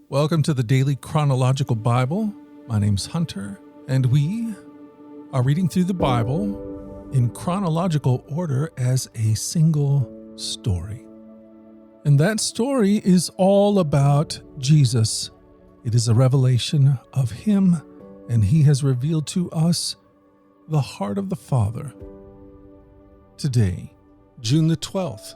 Welcome to the Daily Chronological Bible. My name's Hunter, and we are reading through the Bible in chronological order as a single story. And that story is all about Jesus. It is a revelation of Him, and He has revealed to us the heart of the Father. Today, June the 12th,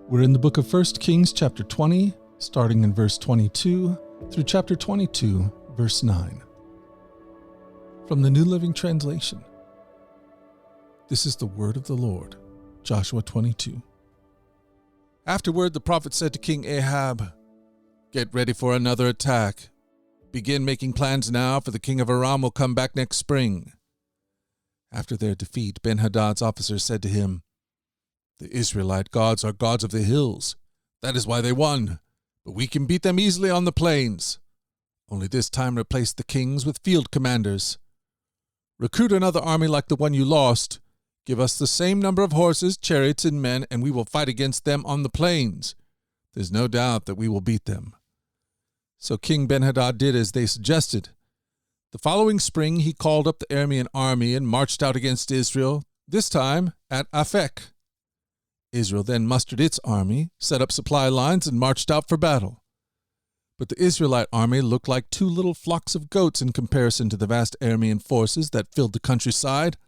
we're in the book of 1 Kings chapter 20, starting in verse 22 through chapter 22, verse 9. From the New Living Translation. This is the word of the Lord. Joshua 22. Afterward, the prophet said to King Ahab, "Get ready for another attack. Begin making plans now, for the king of Aram will come back next spring." After their defeat, Ben-Hadad's officers said to him, "The Israelite gods are gods of the hills. That is why they won. But we can beat them easily on the plains. Only this time replace the kings with field commanders. Recruit another army like the one you lost. Give us the same number of horses, chariots, and men, and we will fight against them on the plains. There's no doubt that we will beat them." So King Ben-Hadad did as they suggested. The following spring he called up the Aramean army and marched out against Israel, this time at Aphek. Israel then mustered its army, set up supply lines, and marched out for battle. But the Israelite army looked like two little flocks of goats in comparison to the vast Aramean forces that filled the countryside.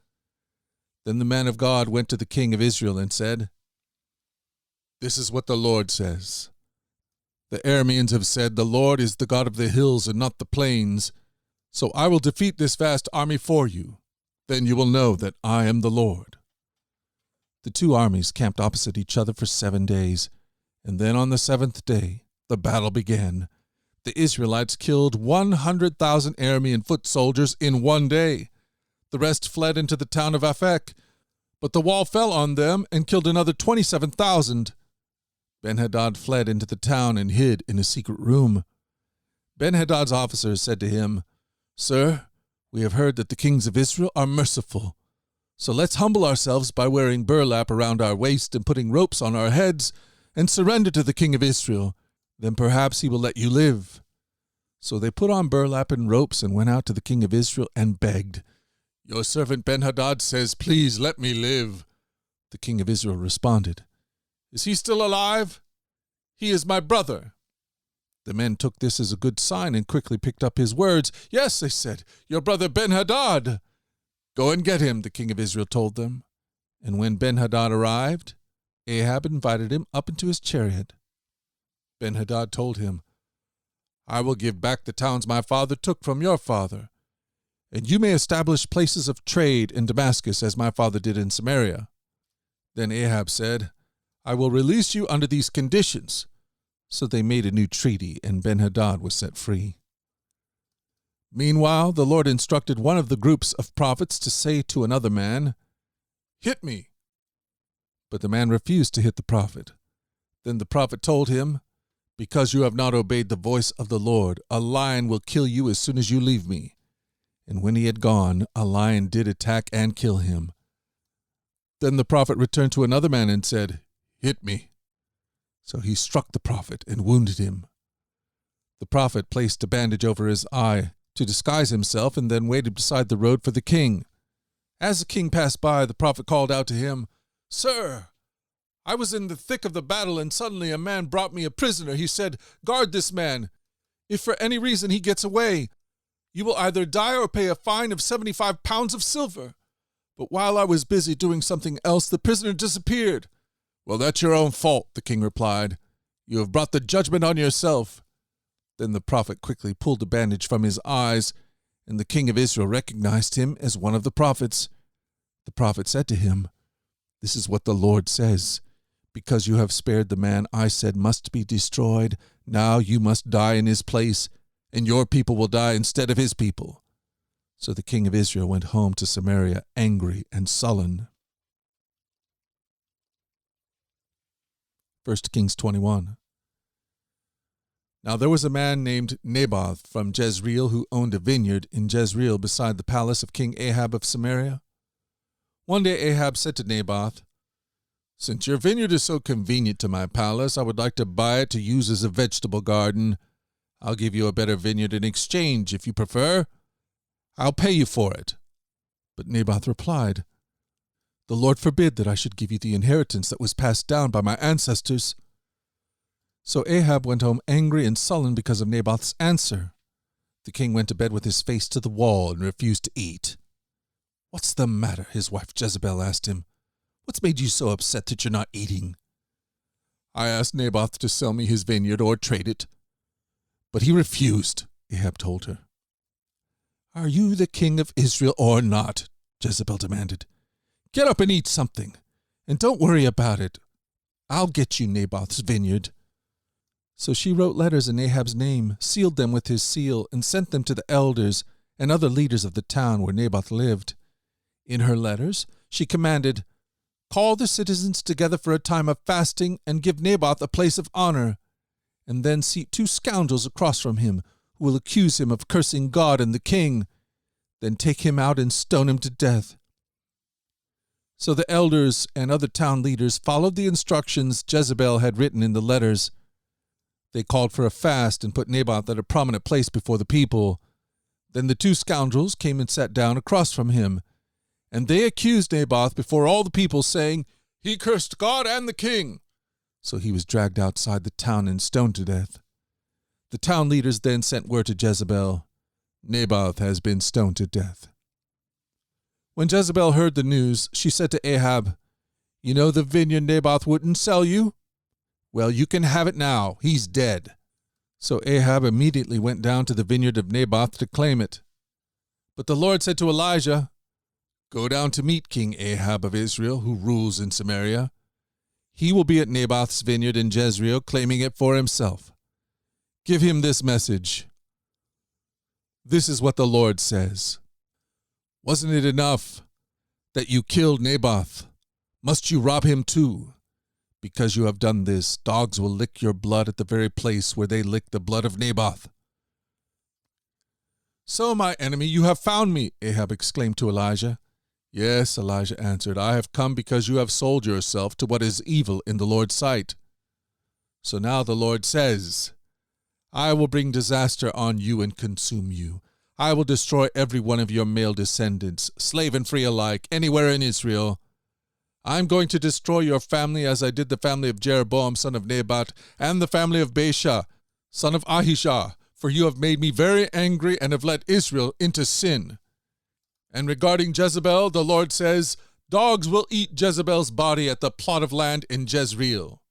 Then the man of God went to the king of Israel and said, "This is what the Lord says. The Arameans have said, 'The Lord is the God of the hills and not the plains.' So I will defeat this vast army for you. Then you will know that I am the Lord." The two armies camped opposite each other for 7 days, and then on the seventh day the battle began. The Israelites killed 100,000 Aramean foot soldiers in one day. The rest fled into the town of Aphek, but the wall fell on them and killed another 27,000. Ben-Hadad fled into the town and hid in a secret room. Ben-Hadad's officers said to him, "Sir, we have heard that the kings of Israel are merciful. So let's humble ourselves by wearing burlap around our waist and putting ropes on our heads and surrender to the king of Israel. Then perhaps he will let you live." So they put on burlap and ropes and went out to the king of Israel and begged, "Your servant Ben-Hadad says, 'Please let me live.'" The king of Israel responded, "Is he still alive? He is my brother." The men took this as a good sign and quickly picked up his words. "Yes," they said, "your brother Ben-Hadad." "Go and get him," the king of Israel told them. And when Ben-Hadad arrived, Ahab invited him up into his chariot. Ben-Hadad told him, "I will give back the towns my father took from your father, and you may establish places of trade in Damascus as my father did in Samaria." Then Ahab said, "I will release you under these conditions." So they made a new treaty, and Ben-Hadad was set free. Meanwhile, the Lord instructed one of the groups of prophets to say to another man, "Hit me." But the man refused to hit the prophet. Then the prophet told him, "Because you have not obeyed the voice of the Lord, a lion will kill you as soon as you leave me." And when he had gone, a lion did attack and kill him. Then the prophet returned to another man and said, "Hit me." So he struck the prophet and wounded him. The prophet placed a bandage over his eye to disguise himself, and then waited beside the road for the king. As the king passed by, the prophet called out to him, "Sir, I was in the thick of the battle, and suddenly a man brought me a prisoner. He said, 'Guard this man. If for any reason he gets away, you will either die or pay a fine of 75 pounds of silver.' But while I was busy doing something else, the prisoner disappeared." "Well, that's your own fault," the king replied. "You have brought the judgment on yourself." Then the prophet quickly pulled the bandage from his eyes, and the king of Israel recognized him as one of the prophets. The prophet said to him, "This is what the Lord says. Because you have spared the man I said must be destroyed, now you must die in his place, and your people will die instead of his people." So the king of Israel went home to Samaria angry and sullen. 1 Kings 21. Now there was a man named Naboth from Jezreel who owned a vineyard in Jezreel beside the palace of King Ahab of Samaria. One day Ahab said to Naboth, "Since your vineyard is so convenient to my palace, I would like to buy it to use as a vegetable garden. I'll give you a better vineyard in exchange if you prefer. I'll pay you for it." But Naboth replied, "The Lord forbid that I should give you the inheritance that was passed down by my ancestors." So Ahab went home angry and sullen because of Naboth's answer. The king went to bed with his face to the wall and refused to eat. "What's the matter?" his wife Jezebel asked him. "What's made you so upset that you're not eating?" "I asked Naboth to sell me his vineyard or trade it, but he refused," Ahab told her. "Are you the king of Israel or not?" Jezebel demanded. "Get up and eat something, and don't worry about it. I'll get you Naboth's vineyard." So she wrote letters in Ahab's name, sealed them with his seal, and sent them to the elders and other leaders of the town where Naboth lived. In her letters, she commanded, "Call the citizens together for a time of fasting and give Naboth a place of honor, and then seat 2 scoundrels across from him who will accuse him of cursing God and the king. Then take him out and stone him to death." So the elders and other town leaders followed the instructions Jezebel had written in the letters. They called for a fast and put Naboth at a prominent place before the people. Then the 2 scoundrels came and sat down across from him, and they accused Naboth before all the people, saying, "He cursed God and the king." So he was dragged outside the town and stoned to death. The town leaders then sent word to Jezebel, "Naboth has been stoned to death." When Jezebel heard the news, she said to Ahab, "You know the vineyard Naboth wouldn't sell you? Well, you can have it now. He's dead." So Ahab immediately went down to the vineyard of Naboth to claim it. But the Lord said to Elijah, "Go down to meet King Ahab of Israel, who rules in Samaria. He will be at Naboth's vineyard in Jezreel, claiming it for himself. Give him this message. This is what the Lord says. Wasn't it enough that you killed Naboth? Must you rob him too? Because you have done this, dogs will lick your blood at the very place where they licked the blood of Naboth." "So, my enemy, you have found me," Ahab exclaimed to Elijah. "Yes," Elijah answered, "I have come because you have sold yourself to what is evil in the Lord's sight. So now the Lord says, I will bring disaster on you and consume you. I will destroy every one of your male descendants, slave and free alike, anywhere in Israel. I am going to destroy your family as I did the family of Jeroboam, son of Nebat, and the family of Baasha, son of Ahishah, for you have made me very angry and have led Israel into sin. And regarding Jezebel, the Lord says, dogs will eat Jezebel's body at the plot of land in Jezreel.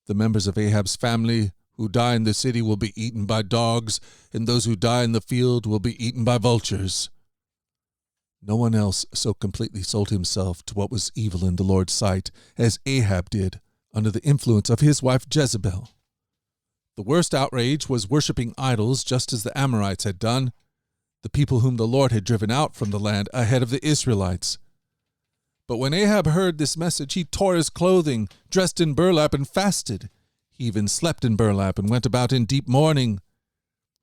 The members of Ahab's family who die in the city will be eaten by dogs, and those who die in the field will be eaten by vultures. No one else so completely sold himself to what was evil in the Lord's sight as Ahab did under the influence of his wife Jezebel. The worst outrage was worshiping idols just as the Amorites had done, the people whom the Lord had driven out from the land ahead of the Israelites. But when Ahab heard this message, he tore his clothing, dressed in burlap, and fasted. He even slept in burlap and went about in deep mourning.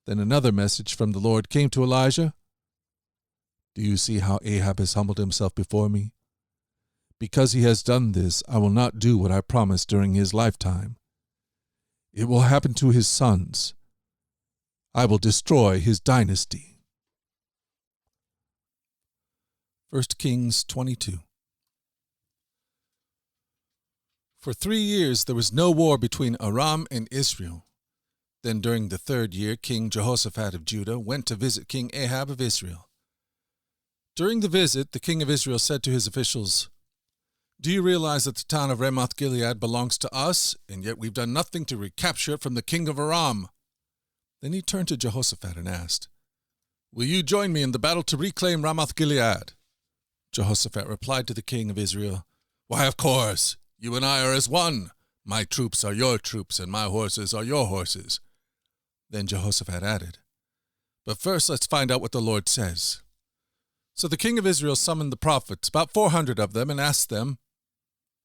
Then another message from the Lord came to Elijah. Do you see how Ahab has humbled himself before me? Because he has done this, I will not do what I promised during his lifetime. It will happen to his sons. I will destroy his dynasty. 1 Kings 22. For 3 years there was no war between Aram and Israel. Then during the 3rd year, King Jehoshaphat of Judah went to visit King Ahab of Israel. During the visit, the king of Israel said to his officials, Do you realize that the town of Ramoth-Gilead belongs to us, and yet we've done nothing to recapture it from the king of Aram? Then he turned to Jehoshaphat and asked, Will you join me in the battle to reclaim Ramoth-Gilead? Jehoshaphat replied to the king of Israel, Why, of course, you and I are as one. My troops are your troops, and my horses are your horses. Then Jehoshaphat added, But first let's find out what the Lord says. So the king of Israel summoned the prophets, about 400 of them, and asked them,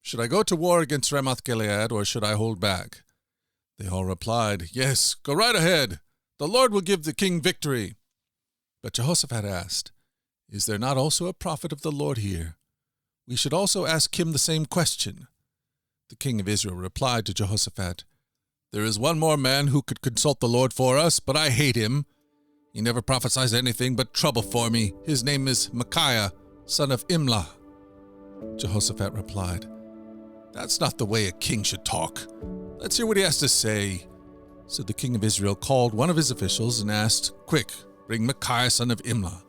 Should I go to war against Ramoth-Gilead, or should I hold back? They all replied, Yes, go right ahead. The Lord will give the king victory. But Jehoshaphat asked, Is there not also a prophet of the Lord here? We should also ask him the same question. The king of Israel replied to Jehoshaphat, There is one more man who could consult the Lord for us, but I hate him. He never prophesies anything but trouble for me. His name is Micaiah, son of Imlah. Jehoshaphat replied, That's not the way a king should talk. Let's hear what he has to say. So the king of Israel called one of his officials and asked, Quick, bring Micaiah, son of Imlah.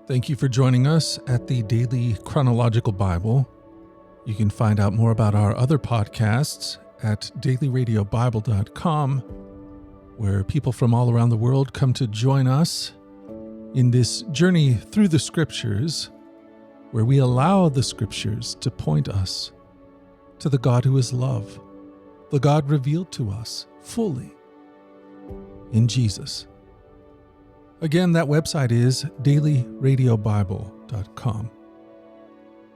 Thank you for joining us at the Daily Chronological Bible. You can find out more about our other podcasts at dailyradiobible.com, where people from all around the world come to join us in this journey through the Scriptures, where we allow the Scriptures to point us to the God who is love, the God revealed to us fully in Jesus. Again, that website is dailyradiobible.com.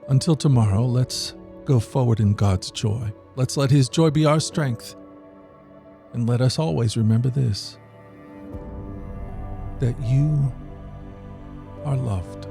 Until tomorrow, let's go forward in God's joy. Let's let His joy be our strength. And let us always remember this, that you are loved.